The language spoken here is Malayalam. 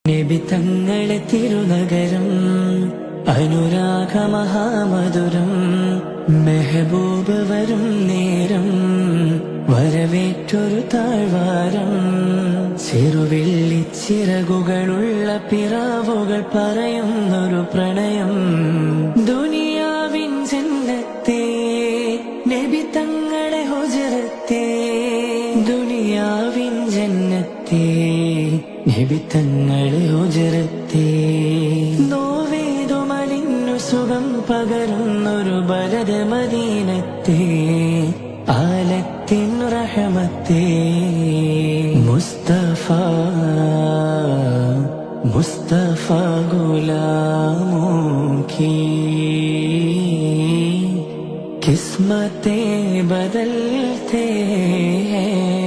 നബി തങ്ങളെ തിരുനഗരം അനുരാഗമഹാമധുരം മെഹബൂബ് വരും നേരം വരവേറ്റൊരു താഴ്വാരം ചെറുവെള്ളിച്ചിറകുകളുള്ള പിറാവുകൾ പറയുന്നൊരു പ്രണയം ദുനിയാവിൻ ജന്നത്തെ നബി തങ്ങളെ ഹുജറത്തെ ദുനിയാവിൻ ജന്നത്തെ നബി തങ്ങളെ ഹുജറത്തെ നോവേതുമലിന്നു സുഖം പകരുന്നൊരു ബലദ് മദീനത്തെ ആലത്തിൻ റഹമത്തെ മുസ്തഫ മുസ്തഫ ഗുലാമോं की किस्मतें बदलते हैं।